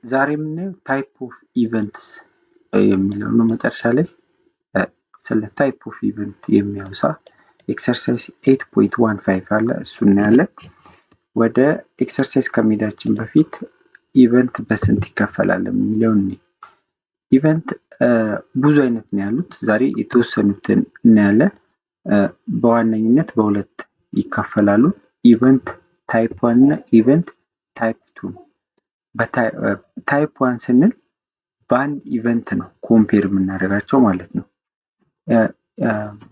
ዛሬ የምናየው ታይፕ ኦፍ ኢቨንትስ የሚለው ነው። መጨረሻ ላይ ስለ ታይፕ ኦፍ ኢቨንት የሚያወሳ ኤክሰርሳይዝ 8.15 አለ፣ እሱ እናያለን። ወደ ኤክሰርሳይዝ ከመሄዳችን በፊት ኢቨንት በስንት ይከፈላል የሚለውን ኢቨንት ብዙ አይነት ነው ያሉት። ዛሬ የተወሰኑትን እናያለን። በዋነኝነት በሁለት ይከፈላሉ። ኢቨንት ታይፕ 1 እና ኢቨንት ታይፕ 2። ታይፕ 1 ስንል በአንድ ኢቨንት ነው ኮምፔር የምናደርጋቸው ማለት ነው።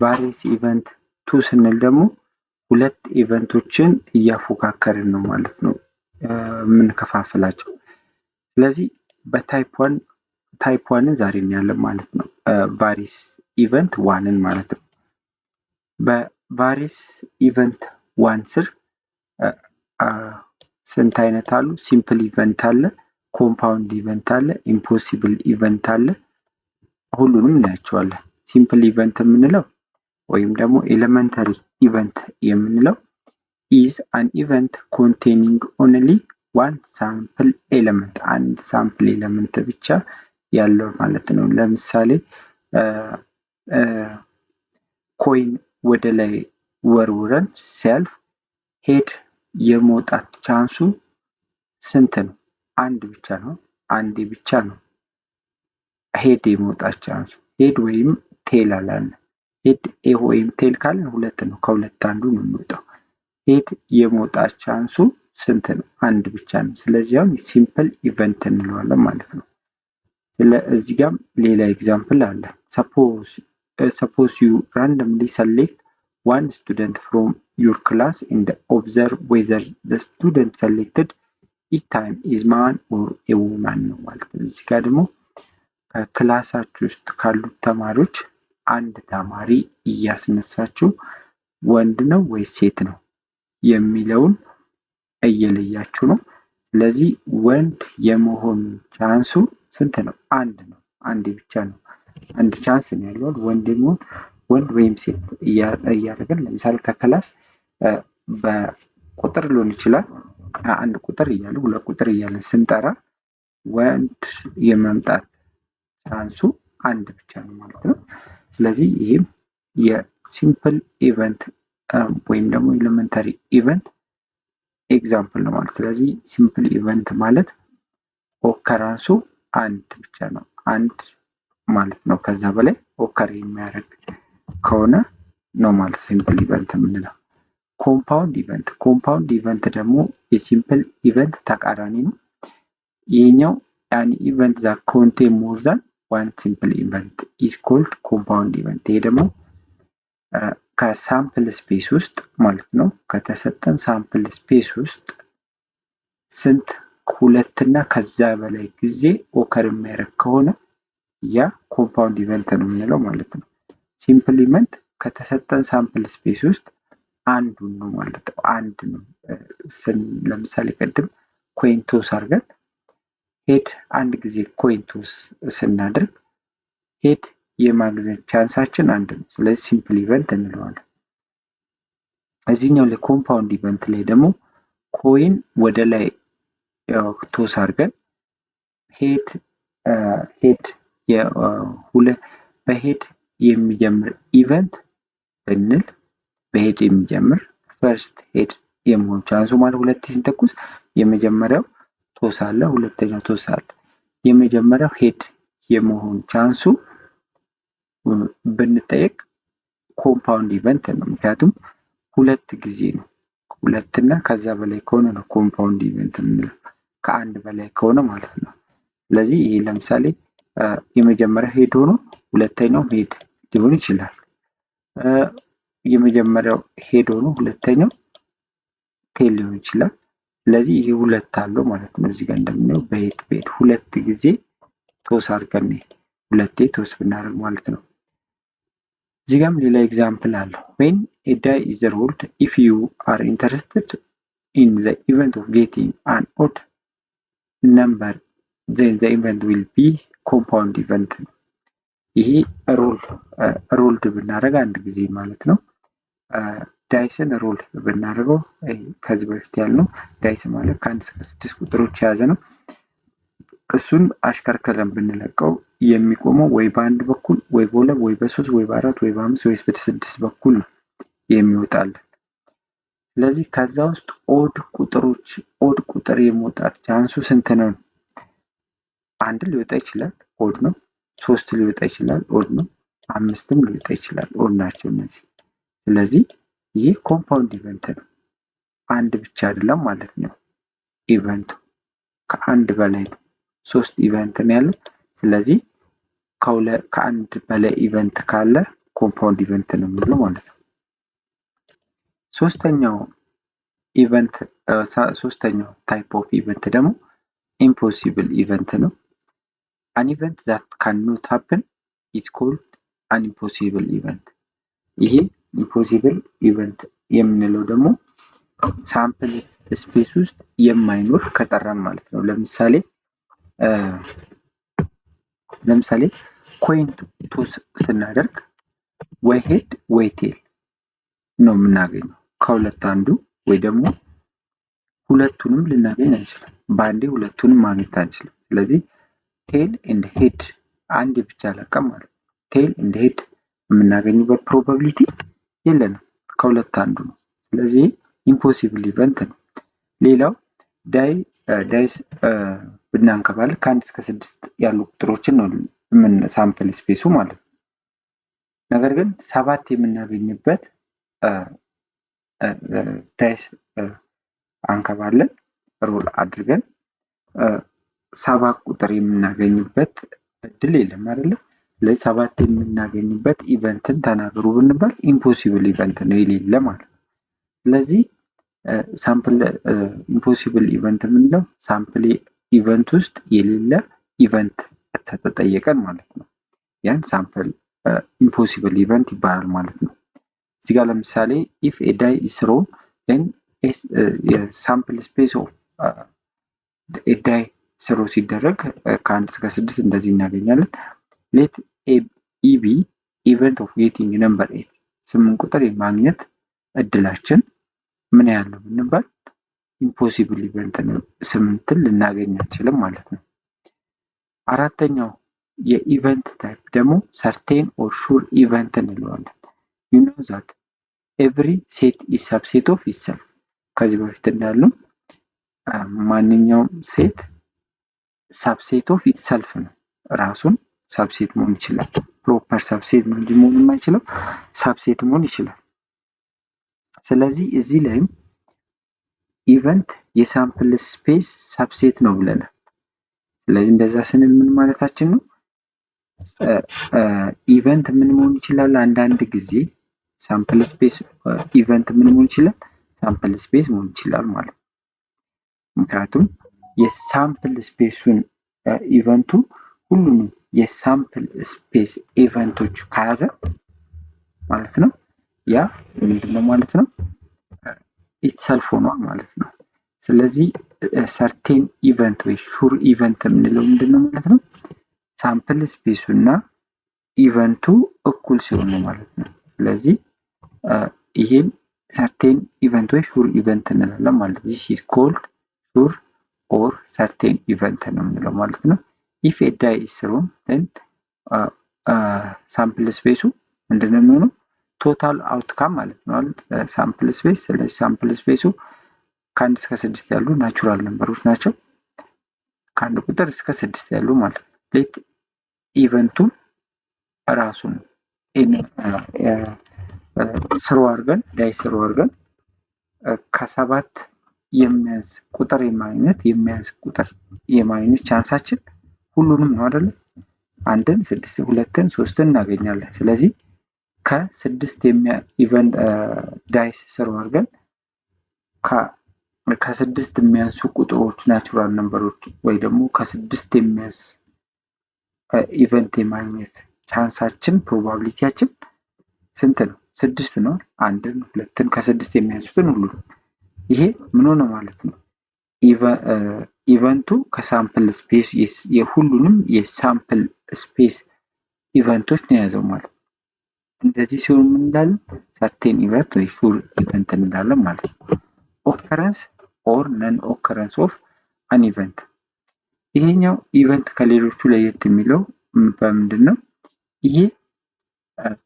ቫሪየስ ኢቨንት 2 ስንል ደግሞ ሁለት ኢቨንቶችን እያፎካከርን ነው ማለት ነው የምንከፋፍላቸው። ስለዚህ በታይፕ 1ን ዛሬ እናያለን ማለት ነው። ቫሪየስ ኢቨንት 1ን ማለት ነው። በቫሪየስ ኢቨንት 1 ስር ስንት አይነት አሉ? ሲምፕል ኢቨንት አለ፣ ኮምፓውንድ ኢቨንት አለ፣ ኢምፖሲብል ኢቨንት አለ። ሁሉንም እናያቸዋለን። ሲምፕል ኢቨንት የምንለው ወይም ደግሞ ኤሌመንተሪ ኢቨንት የምንለው is an event containing only one sample element፣ አንድ ሳምፕል ኤሌመንት ብቻ ያለው ማለት ነው። ለምሳሌ ኮይን ወደ ላይ ወርውረን ሲያልፍ ሄድ የመውጣት ቻንሱ ስንት ነው? አንድ ብቻ ነው። አንዴ ብቻ ነው ሄድ የመውጣት ቻንሱ። ሄድ ወይም ቴል አላለ። ሄድ ወይም ቴል ካለ ሁለት ነው። ከሁለት አንዱ ነው የሚወጣው። ሄድ የመውጣት ቻንሱ ስንት ነው? አንድ ብቻ ነው። ስለዚህ አሁን ሲምፕል ኢቨንት እንለዋለን ማለት ነው። ስለዚህ ጋር ሌላ ኤግዛምፕል አለ። suppose you randomly select one student from your class and observe whether the student selected each time is man or a woman ነው ማለት ነው። እዚህ ጋር ደግሞ ከክላሳችሁ ውስጥ ካሉት ተማሪዎች አንድ ተማሪ እያስነሳችሁ ወንድ ነው ወይስ ሴት ነው የሚለውን እየለያችሁ ነው። ስለዚህ ወንድ የመሆን ቻንሱ ስንት ነው? አንድ ነው። አንድ ብቻ ነው። አንድ ቻንስ ነው ያለው ወንድ የመሆን ወንድ ወይም ሴት እያደረገን ለምሳሌ ከክላስ በቁጥር ሊሆን ይችላል። አንድ ቁጥር እያለ ሁለት ቁጥር እያለ ስንጠራ ወንድ የመምጣት ቻንሱ አንድ ብቻ ነው ማለት ነው። ስለዚህ ይሄም የሲምፕል ኢቨንት ወይም ደግሞ ኤሌመንተሪ ኢቨንት ኤግዛምፕል ነው ማለት። ስለዚህ ሲምፕል ኢቨንት ማለት ኦከራንሱ አንድ ብቻ ነው፣ አንድ ማለት ነው። ከዛ በላይ ኦከር የሚያደርግ ከሆነ ነው ማለት ሲምፕል ኢቨንት የምንለው። ኮምፓውንድ ኢቨንት ደግሞ የሲምፕል ኢቨንት ተቃራኒ ነው። ይሄኛው an event that contain more than one simple event is called compound event። ይሄ ደግሞ ከሳምፕል ስፔስ ውስጥ ማለት ነው ከተሰጠን ሳምፕል ስፔስ ውስጥ ስንት ሁለትና ከዛ በላይ ጊዜ ኦከር የሚያደርግ ከሆነ ያ ኮምፓውንድ ኢቨንት ነው የምንለው ማለት ነው። ሲምፕል ኢቨንት ከተሰጠን ሳምፕል ስፔስ ውስጥ አንዱን ነው ማለት ነው። አንድ ነው። ለምሳሌ ቅድም ኮይንቶስ አድርገን ሄድ አንድ ጊዜ ኮይንቶስ ስናደርግ ሄድ የማግኘት ቻንሳችን አንድ ነው። ስለዚህ ሲምፕል ኢቨንት እንለዋለን። እዚህኛው ላይ ኮምፓውንድ ኢቨንት ላይ ደግሞ ኮይን ወደ ላይ ቶስ አድርገን በሄድ የሚጀምር ኢቨንት ብንል በሄድ የሚጀምር ፈርስት ሄድ የመሆን ቻንሱ ማለት ሁለት ሲንተኩስ የመጀመሪያው ቶስ አለ፣ ሁለተኛው ቶስ አለ። የመጀመሪያው ሄድ የመሆን ቻንሱ ብንጠየቅ ኮምፓውንድ ኢቨንት ነው። ምክንያቱም ሁለት ጊዜ ነው። ሁለትና ከዛ በላይ ከሆነ ነው ኮምፓውንድ ኢቨንት የምንለው፣ ከአንድ በላይ ከሆነ ማለት ነው። ስለዚህ ይሄ ለምሳሌ የመጀመሪያው ሄድ ሆኖ ሁለተኛው ሄድ ሊሆን ይችላል። የመጀመሪያው ሄድ ሆኖ ሁለተኛው ቴል ሊሆን ይችላል። ስለዚህ ይሄ ሁለት አለው ማለት ነው። እዚህ ጋር እንደምናየው በሄድ ሁለት ጊዜ ቶስ አድርገን ሁለቴ ቶስ ብናደርግ ማለት ነው። እዚህ ጋርም ሌላ ኤግዛምፕል አለው። when a die is rolled if you are interested in the event of getting an odd number then the event will be compound event። ይሄ ሮልድ ብናደርግ አንድ ጊዜ ማለት ነው። ዳይስን ሮል ብናደርገው ከዚህ በፊት ያልነው ዳይስ ማለት ከ1 እስከ 6 ቁጥሮች የያዘ ነው። እሱን አሽከርከረን ብንለቀው የሚቆመው ወይ በአንድ በኩል ወይ በሁለት ወይ በሶስት ወይ በአራት ወይ በአምስት ወይ በስድስት በኩል ነው የሚወጣልን። ስለዚህ ከዛ ውስጥ ኦድ ቁጥር የመውጣት ቻንሱ ስንት ነው? አንድ ሊወጣ ይችላል፣ ኦድ ነው። 3 ሊወጣ ይችላል፣ ኦድ ነው። 5ም ሊወጣ ይችላል፣ ኦድ ናቸው እነዚህ። ስለዚህ ይህ ኮምፓውንድ ኢቨንት ነው። አንድ ብቻ አይደለም ማለት ነው ኢቨንቱ፣ ከአንድ በላይ ነው። 3 ኢቨንት ነው ያለው። ስለዚህ ከአንድ በላይ ኢቨንት ካለ ኮምፓውንድ ኢቨንት ነው የሚለው ማለት ነው። ሶስተኛው ታይፕ ኦፍ ኢቨንት ደግሞ ኢምፖሲብል ኢቨንት ነው። አን ኢቨንት ዛት ካንኖት ሃፕን ኢዝ ኮልድ አን ኢምፖሲብል ኢቨንት። ይሄ ኢምፖሲብል ኢቨንት የምንለው ደግሞ ሳምፕል ስፔስ ውስጥ የማይኖር ከጠራን ማለት ነው። ለምሳሌ ኮይን ቶስ ስናደርግ ወይ ሄድ ወይ ቴል ነው የምናገኘው። ከሁለት አንዱ ወይ ደግሞ ሁለቱንም ልናገኝ አንችልም። በአንዴ ሁለቱንም ማግኘት አንችልም። ስለዚህ ቴል ኤንድ ሄድ አንዴ ብቻ ለቀም ማለት ነው። ቴል ኤንድ ሄድ የምናገኝበት ፕሮባቢሊቲ የለንም፣ ከሁለት አንዱ ነው። ስለዚህ ኢምፖሲብል ኢቨንት ነው። ሌላው ዳይስ ብናንከባል ከ1 እስከ 6 ያሉ ቁጥሮችን ነው ሳምፕል ስፔሱ ማለት ነው። ነገር ግን 7 የምናገኝበት ዳይስ አንከባለን ሮል አድርገን 7 ቁጥር የምናገኝበት እድል የለም አይደለ? ስለዚህ 7 የምናገኝበት ኢቨንትን ተናገሩ ብንባል ኢምፖሲብል ኢቨንት ነው የሌለ ማለት ነው። ስለዚህ ሳምፕል ኢምፖሲብል ኢቨንት የምንለው ሳምፕል ኢቨንት ውስጥ የሌለ ኢቨንት ተጠየቀን ማለት ነው። ያን ሳምፕል ኢምፖሲብል ኢቨንት ይባላል ማለት ነው። እዚህ ጋር ለምሳሌ ኢፍ ኤ ዳይ ኢዝ ሮን ዜን ሳምፕል ስፔስ ኦፍ ኤ ዳይ ስሮ ሲደረግ ከ1 እስከ 6 እንደዚህ እናገኛለን። ሌት ኢ ቢ ኢቨንት ኦፍ ጌቲንግ ነምበር 8 ቁጥር የማግኘት እድላችን ምን ያህል ነው ብንባል ኢምፖሲብል ኢቨንት ነው። 8ን ልናገኝ አንችልም ማለት ነው። አራተኛው የኢቨንት ታይፕ ደግሞ ሰርቴን ኦር ሹር ኢቨንት እንለዋለን። ዩ ኖ ዛት ኤቭሪ ሴት ኢዝ ሰብሴት ኦፍ ኢትሰልፍ። ከዚህ በፊት እንዳሉ ማንኛውም ሴት ሰብሴት ኦፍ ኢትሰልፍ ነው። ራሱን ሰብሴት መሆን ይችላል። ፕሮፐር ሰብሴት ነው እንጂ መሆን የማይችለው ሰብሴት መሆን ይችላል። ስለዚህ እዚህ ላይም ኢቨንት የሳምፕል ስፔስ ሰብሴት ነው ብለናል። ስለዚህ እንደዛ ስንል ምን ማለታችን ነው? ኢቨንት ምን መሆን ይችላል? አንዳንድ ጊዜ ሳምፕል ስፔስ ኢቨንት ምን መሆን ይችላል? ሳምፕል ስፔስ መሆን ይችላል ማለት ነው። ምክንያቱም የሳምፕል ስፔሱን ኢቨንቱ ሁሉንም የሳምፕል ስፔስ ኢቨንቶች ከያዘ ማለት ነው ያ ምንድነው ማለት ነው? ኢትሰልፍ ሆኗል ማለት ነው። ስለዚህ ሰርቴን ኢቨንት ወይ ሹር ኢቨንት የምንለው ምንድነው ማለት ነው? ሳምፕል ስፔሱ እና ኢቨንቱ እኩል ሲሆኑ ማለት ነው። ስለዚህ ይሄን ሰርቴን ኢቨንት ወይ ሹር ኢቨንት እንላለን ማለት ነው። ዚስ ኢዝ ኮልድ ሹር ኦር ሰርቴን ኢቨንት ነው የምንለው ማለት ነው። ኢፍ ኤ ዳይ ኢዝ ሮን ዜን ሳምፕል ስፔሱ ምንድነው የሚሆነው? ቶታል አውትካም ማለት ነው ሳምፕል ስፔስ። ስለዚህ ሳምፕል ስፔሱ ከ1 እስከ 6 ያሉ ናቹራል ነምበሮች ናቸው። ከአንድ ቁጥር እስከ 6 ያሉ ማለት ነው። ሌት ኢቨንቱን ራሱን ስሮ አድርገን ዳይ ስሮ አድርገን ከ7 የሚያንስ ቁጥር የማግኘት ቻንሳችን ሁሉንም ነው አይደለ? አንድን፣ 6፣ 2ን፣ 3ን እናገኛለን። ስለዚህ ከ6 ኢቨንት ዳይስ ስሮ አድርገን ከ6 የሚያንሱ ቁጥሮች ናቹራል ነምበሮች ወይ ደግሞ ከ6 የሚያንስ ኢቨንት የማግኘት ቻንሳችን ፕሮባቢሊቲያችን ስንት ነው? 6 ነው። አንድን፣ 2ን ከ6 የሚያንሱትን ሁሉ ይሄ ምን ሆነ ማለት ነው? ኢቨንቱ ከሳምፕል ስፔስ የሁሉንም የሳምፕል ስፔስ ኢቨንቶች ነው የያዘው ማለት ነው። እንደዚህ ሲሆን ምን እንላለን? ሰርቴን ኢቨንት ወይ ሹር ኢቨንት እንላለን ማለት ነው። ኦከረንስ ኦር ነን ኦከረንስ ኦፍ አን ኢቨንት ይሄኛው ኢቨንት ከሌሎቹ ለየት የሚለው በምንድን ነው? ይሄ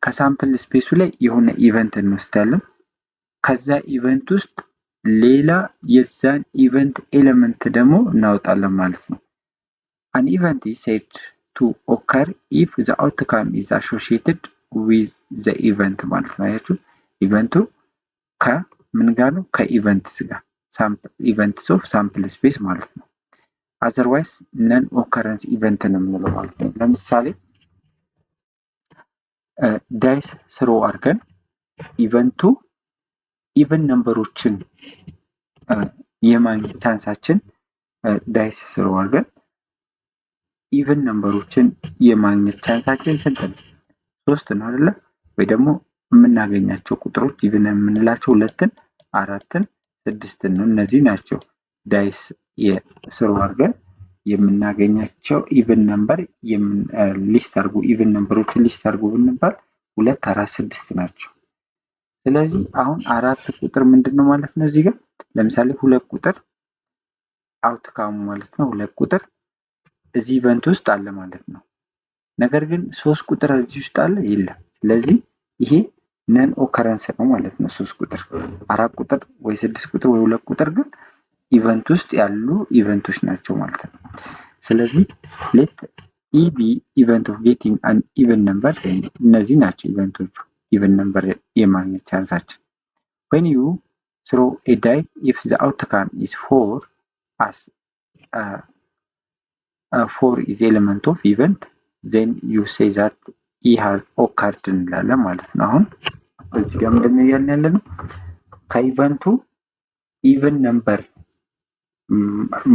ከሳምፕል ስፔሱ ላይ የሆነ ኢቨንት እንወስዳለን። ከዛ ኢቨንት ውስጥ ሌላ የዛን ኢቨንት ኤሌመንት ደግሞ እናወጣለን ማለት ነው። አን ኢቨንት ኢዝ ሴድ ቱ ኦከር ኢፍ ዘ አውትካም ኢዝ አሶሺየትድ ዊዝ ዘ ኢቨንት ማለት ነው። አያችሁ ኢቨንቱ ከምን ጋር ነው? ከኢቨንትስ ጋር ኢቨንትስ ኦፍ ሳምፕል ስፔስ ማለት ነው። አዘርዋይስ ነን ኦከረንስ ኢቨንት ነው የምንለው ማለት ነው። ለምሳሌ ዳይስ ስሮ አድርገን ኢቨንቱ ኢቨን ነምበሮችን የማግኘት ቻንሳችን ዳይስ ስሮ አድርገን ኢቨን ነምበሮችን የማግኘት ቻንሳችን ስንት ነው? 3 ነው አይደለ? ወይ ደግሞ የምናገኛቸው ቁጥሮች ኢቨን የምንላቸው 2ን፣ 4ን፣ 6ን ነው። እነዚህ ናቸው ዳይስ ስሮ አድርገን የምናገኛቸው ኢቨን ነምበር ሊስት አድርጉ ኢቨን ነምበሮችን ሊስት አድርጉ ብንባል 2፣ 4፣ 6 ናቸው። ስለዚህ አሁን 4 ቁጥር ምንድነው ማለት ነው? እዚህ ጋር ለምሳሌ 2 ቁጥር አውትካሙ ማለት ነው። 2 ቁጥር እዚህ ኢቨንት ውስጥ አለ ማለት ነው። ነገር ግን 3 ቁጥር እዚህ ውስጥ አለ የለም። ስለዚህ ይሄ ነን ኦከረንስ ነው ማለት ነው። 3 ቁጥር፣ 4 ቁጥር ወይ 6 ቁጥር ወይ 2 ቁጥር ግን ኢቨንት ውስጥ ያሉ ኢቨንቶች ናቸው ማለት ነው። ስለዚህ ሌት ኢ ቢ ኢቨንት ኦፍ ጌቲንግ አን ኢቨን ነምበር፣ እነዚህ ናቸው ኢቨንቶቹ ኢቨን ነምበር የማግኘት ቻንሳችን። when you throw a die if the outcome is 4 as 4 is element of event then you say that e has occurred እንላለን ማለት ነው። አሁን እዚህ ጋር ምንድነው እያልን ያለ ነው? ከኢቨንቱ ኢቨን ነምበር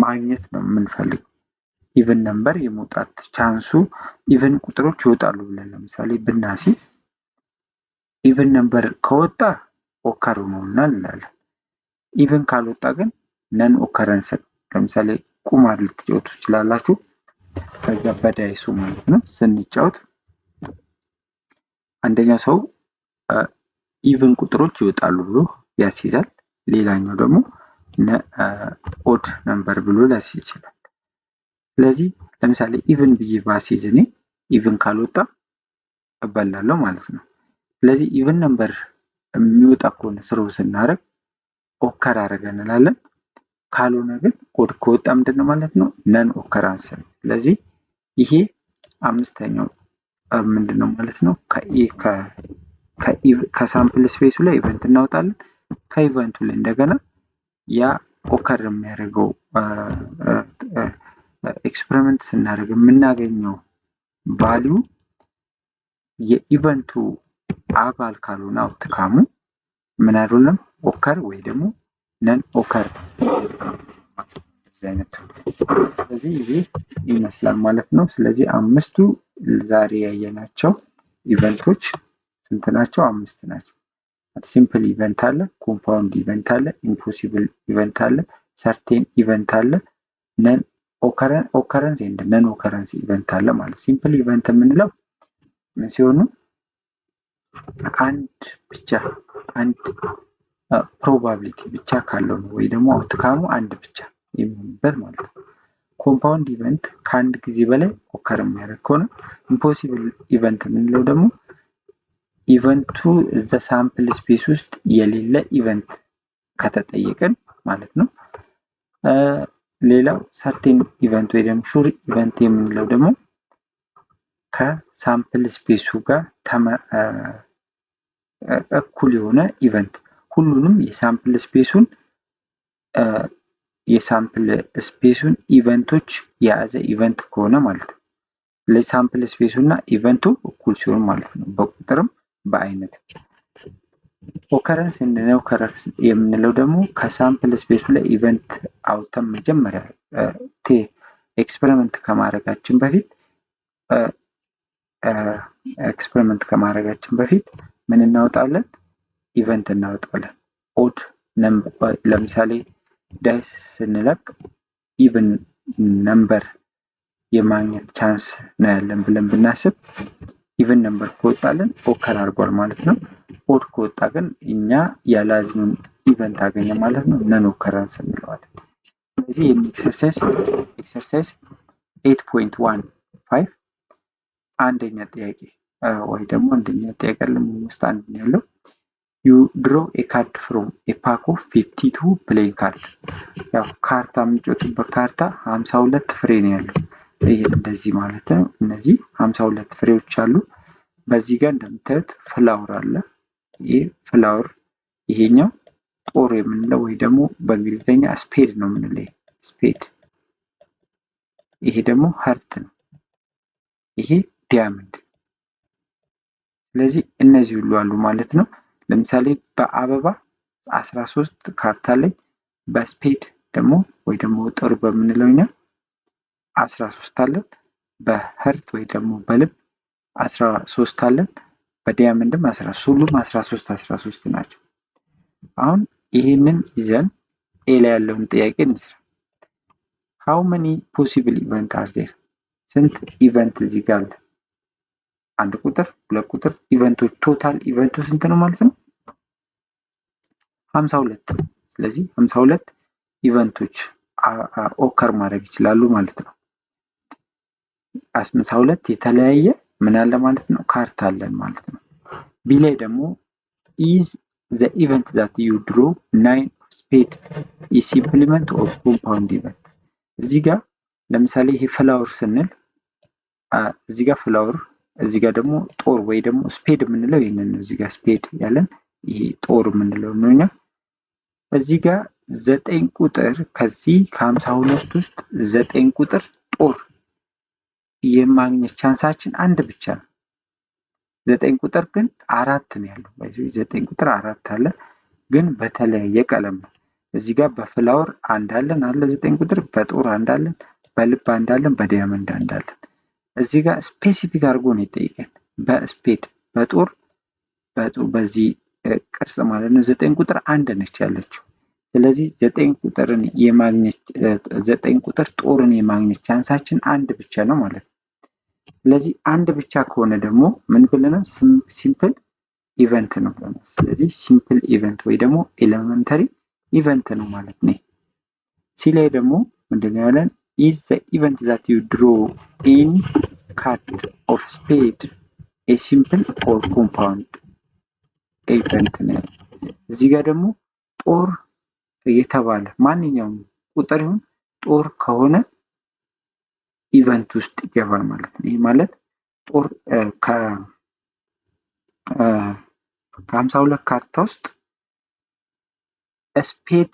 ማግኘት ነው የምንፈልገው። ኢቨን ነምበር የመውጣት ቻንሱ ኢቨን ቁጥሮች ይወጣሉ ብለን ለምሳሌ ብናስይዝ ኢቨን ነምበር ከወጣ ኦከር ሆኖልናል እንላለን። ኢቨን ካልወጣ ግን ነን ኦከረንስ። ለምሳሌ ቁማር ልትጫወቱ ትችላላችሁ። ከዛ በዳይሱ ማለት ነው ስንጫወት አንደኛው ሰው ኢቨን ቁጥሮች ይወጣሉ ብሎ ያስይዛል። ሌላኛው ደግሞ ኦድ ነምበር ብሎ ሊያስይዝ ይችላል። ስለዚህ ለምሳሌ ኢቨን ብዬ ባስይዝ እኔ ኢቨን ካልወጣ እበላለሁ ማለት ነው። ስለዚህ ኢቨን ነምበር የሚወጣ ከሆነ ስሮ ስናደርግ ኦከር አደረገ እንላለን። ካልሆነ ግን ኦድ ከወጣ ምንድነው ማለት ነው? ነን ኦከራንስ ነው። ስለዚህ ይሄ አምስተኛው ምንድነው ማለት ነው? ከሳምፕል ስፔሱ ላይ ኢቨንት እናወጣለን። ከኢቨንቱ ላይ እንደገና ያ ኦከር የሚያደርገው ኤክስፐሪመንት ስናደርግ የምናገኘው ቫልዩ የኢቨንቱ አባል ካልሆነ አውትካሙ ምን አይደለም ኦከር ወይ ደግሞ ነን ኦከር አይነት። ስለዚህ ይሄ ይመስላል ማለት ነው። ስለዚህ አምስቱ ዛሬ ያየናቸው ኢቨንቶች ስንት ናቸው? 5 ናቸው። ሲምፕል ኢቨንት አለ፣ ኮምፓውንድ ኢቨንት አለ፣ ኢምፖሲብል ኢቨንት አለ፣ ሰርቴን ኢቨንት አለ፣ ነን ኦከረንስ ኤንድ ነን ኦከረንስ ኢቨንት አለ ማለት። ሲምፕል ኢቨንት የምንለው ምን ሲሆኑ አንድ ብቻ አንድ ፕሮባቢሊቲ ብቻ ካለው ነው ወይ ደግሞ አውትካሙ አንድ ብቻ የሚሆንበት ማለት ነው። ኮምፓውንድ ኢቨንት ከአንድ ጊዜ በላይ ኦከር የሚያደርግ ከሆነ፣ ኢምፖሲብል ኢቨንት የምንለው ደግሞ ኢቨንቱ እዛ ሳምፕል ስፔስ ውስጥ የሌለ ኢቨንት ከተጠየቀን ማለት ነው። ሌላው ሰርቴን ኢቨንት ወይ ደግሞ ሹር ኢቨንት የምንለው ደግሞ ከሳምፕል ስፔሱ ጋር እኩል የሆነ ኢቨንት ሁሉንም የሳምፕል ስፔሱን ኢቨንቶች የያዘ ኢቨንት ከሆነ ማለት ነው። ለሳምፕል ስፔሱ እና ኢቨንቱ እኩል ሲሆን ማለት ነው፣ በቁጥርም በአይነት። ኦከረንስ ኤንድ ነን ኦከረንስ የምንለው ደግሞ ከሳምፕል ስፔሱ ላይ ኢቨንት አውተን መጀመሪያ ኤክስፐሪመንት ከማድረጋችን በፊት ምን እናወጣለን? ኢቨንት እናወጣለን። ኦድ ነምበር ለምሳሌ ዳይስ ስንለቅ ኢቨን ነምበር የማግኘት ቻንስ ነው ያለን ብለን ብናስብ ኢቨን ነምበር ከወጣልን ኦከር አድርጓል ማለት ነው። ኦድ ከወጣ ግን እኛ ያላዝነውን ኢቨንት አገኘ ማለት ነው። ነን ኦከረንስ እንለዋለን። ስለዚህ ይህን ኤክሰርሳይዝ 8.15 አንደኛ ጥያቄ ወይ ደግሞ አንደኛ ጥያቄ ውስጥ አንድ ነው ያለው። ዩ ድሮ ኤ ካርድ ፍሮም ኤ ፓክ ኦፍ 52 ፕሌይንግ ካርድ። ያው ካርታ የምንጮትበት ካርታ 52 ፍሬ ነው ያለው። ይሄ እንደዚህ ማለት ነው። እነዚህ 52 ፍሬዎች አሉ። በዚህ ጋር እንደምታዩት ፍላወር አለ። ይሄ ፍላወር፣ ይሄኛው ጦር የምንለው ወይ ደግሞ በእንግሊዝኛ ስፔድ ነው የምንለው፣ ስፔድ። ይሄ ደግሞ ሀርት ነው። ይሄ ዲያመንድ። ስለዚህ እነዚህ ሁሉ አሉ ማለት ነው። ለምሳሌ በአበባ 13 ካርታ ላይ፣ በስፔድ ደግሞ ወይ ደግሞ ጦር በምንለው እኛ 13 አለን። በሀርት ወይ ደግሞ በልብ 13 አለን። በዲያመንድም 13፣ ሁሉም 13 ናቸው። አሁን ይሄንን ይዘን ኤ ላይ ያለውን ጥያቄ እንስራ። ሃው መኒ ፖሲብል ኢቨንት አር ዜር? ስንት ኢቨንት እዚህ ጋር አለ? አንድ ቁጥር፣ ሁለት ቁጥር ኢቨንቶች፣ ቶታል ኢቨንቱ ስንት ነው ማለት ነው? 52 ነው። ስለዚህ 52 ኢቨንቶች ኦከር ማድረግ ይችላሉ ማለት ነው። 52 የተለያየ ምን አለ ማለት ነው? ካርታ አለን ማለት ነው። ቢ ላይ ደግሞ ኢዝ ዘ ኢቨንት ዛት ዩ ድሮ 9 ስፔድ ኢዝ ሲምፕሊመንት ኦፍ ኮምፓውንድ ኢቨንት። እዚህ ጋር ለምሳሌ ይሄ ፍላወር ስንል እዚህ ጋር ፍላወር፣ እዚህ ጋር ደግሞ ጦር ወይ ደግሞ ስፔድ የምንለው ይሄንን ነው። እዚህ ጋር ስፔድ ያለን ይሄ ጦር የምንለው ነው። እኛ እዚህ ጋር 9 ቁጥር ከዚህ ከ52 ውስጥ 9 ቁጥር ጦር የማግኘት ቻንሳችን አንድ ብቻ ነው። 9 ቁጥር ግን 4 ነው ያለው። በዚህ 9 ቁጥር 4 አለ፣ ግን በተለያየ ቀለም ነው። እዚህ ጋር በፍላወር አንድ አለን አለ 9 ቁጥር፣ በጦር አንድ አለን፣ በልብ አንድ አለን፣ በዲያመንድ አንድ አለን። እዚህ ጋር ስፔሲፊክ አድርጎ ነው የጠየቀን። በስፔድ በጦር በዚህ ቅርጽ ማለት ነው 9 ቁጥር አንድ ነች ያለችው። ስለዚህ 9 ቁጥርን የማግኘት 9 ቁጥር ጦርን የማግኘት ቻንሳችን አንድ ብቻ ነው ማለት ነው። ስለዚህ አንድ ብቻ ከሆነ ደግሞ ምን ብለናል? ሲምፕል ኢቨንት ነው ብለናል። ስለዚህ ሲምፕል ኢቨንት ወይ ደግሞ ኤሌመንተሪ ኢቨንት ነው ማለት ነው። ሲ ላይ ደግሞ ምንድነው ያለን? ኢዝ ዘ ኢቨንት ዛት ዩ ድሮ ኢን ካርድ ኦፍ ስፔድ ኤ ሲምፕል ኦር ኮምፓውንድ ኢቨንት ነው። እዚህ ጋር ደግሞ ጦር የተባለ ማንኛውም ቁጥር ይሁን ጦር ከሆነ ኢቨንት ውስጥ ይገባል ማለት ነው። ይህ ማለት ጦር ከ52 ካርታ ውስጥ ስፔድ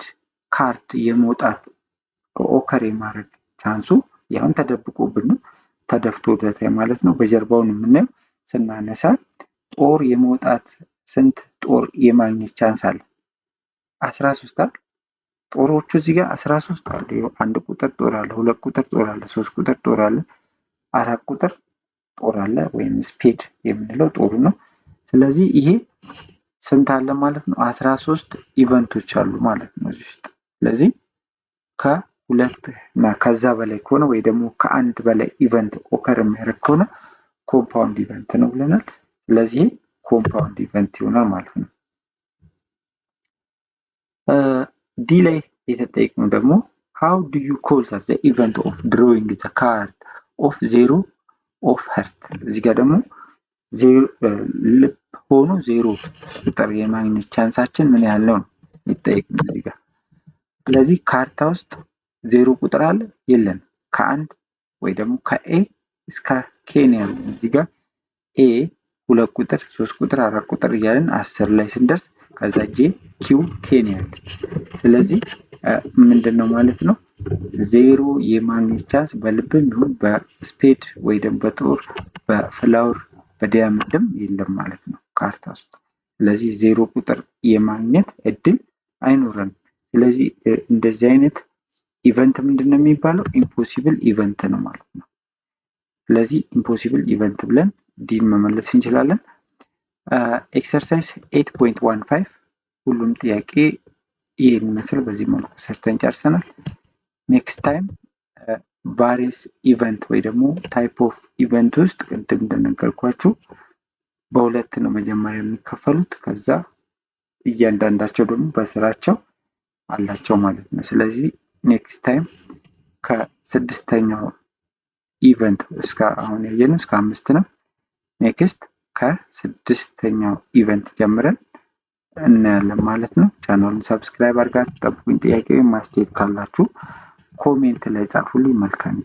ካርድ የመውጣት ኦከር የማድረግ ቻንሱ ያሁን ተደብቆብን ነው፣ ተደፍቶለት ማለት ነው። በጀርባውን የምናየው ስናነሳ ጦር የመውጣት ስንት ጦር የማግኘት ቻንስ አለ? 13 አይደል? ጦሮቹ እዚህ ጋር 13 አሉ። አንድ ቁጥር ጦር አለ፣ ሁለት ቁጥር ጦር አለ፣ ሶስት ቁጥር ጦር አለ፣ አራት ቁጥር ጦር አለ፣ ወይም ስፔድ የምንለው ጦሩ ነው። ስለዚህ ይሄ ስንት አለ ማለት ነው? 13 ኢቨንቶች አሉ ማለት ነው እዚህ ውስጥ። ስለዚህ ከሁለት እና ከዛ በላይ ከሆነ ወይ ደግሞ ከአንድ በላይ ኢቨንት ኦከር የሚያደርግ ከሆነ ኮምፓውንድ ኢቨንት ነው ብለናል። ስለዚህ ኮምፓውንድ ኢቨንት ይሆናል ማለት ነው። ዲ ላይ የተጠየቅነው ደግሞ how do you call that the event of drawing the card of zero of heart። እዚህ ጋር ደግሞ ልብ ሆኖ ዜሮ ቁጥር የማግኘት ቻንሳችን ምን ያህል ነው ይጠየቅነው እዚህ ጋር። ስለዚህ ካርታ ውስጥ ዜሮ ቁጥር አለ የለም? ከአንድ ወይ ደግሞ ከኤ እስከ ኬ ነው ያለው። እዚህ ጋር ኤ ሁለት ቁጥር፣ ሶስት ቁጥር፣ አራት ቁጥር እያለን 10 ላይ ስንደርስ ከዛ ጄ ኪው ኬ ነው ያለው። ስለዚህ ምንድነው ማለት ነው? ዜሮ የማግኘት ቻንስ በልብም ይሁን በስፔድ ወይ ደግሞ በጦር በፍላወር በዲያመንድም የለም ማለት ነው ካርታ ውስጥ። ስለዚህ ዜሮ ቁጥር የማግኘት እድል አይኖረንም። ስለዚህ እንደዚህ አይነት ኢቨንት ምንድነው የሚባለው? ኢምፖሲብል ኢቨንት ነው ማለት ነው። ስለዚህ ኢምፖሲብል ኢቨንት ብለን ዲን መመለስ እንችላለን። ኤክሰርሳይዝ 8.15 ሁሉም ጥያቄ ይህን ይመስል በዚህ መልኩ ሰርተን ጨርሰናል። ኔክስት ታይም ቫሪየስ ኢቨንት ወይ ደግሞ ታይፕ ኦፍ ኢቨንት ውስጥ ቅድም እንደነገርኳችሁ በሁለት ነው መጀመሪያ የሚከፈሉት። ከዛ እያንዳንዳቸው ደግሞ በስራቸው አላቸው ማለት ነው። ስለዚህ ኔክስት ታይም ከስድስተኛው ኢቨንት እስከ አሁን ያየነው እስከ 5 ነው። ኔክስት ከስድስተኛው ኢቨንት ጀምረን እናያለን ማለት ነው። ቻናሉን ሰብስክራይብ አድርጋችሁ ጠብቁኝ። ጥያቄ ወይም ማስተያየት ካላችሁ ኮሜንት ላይ ጻፉልኝ። መልካም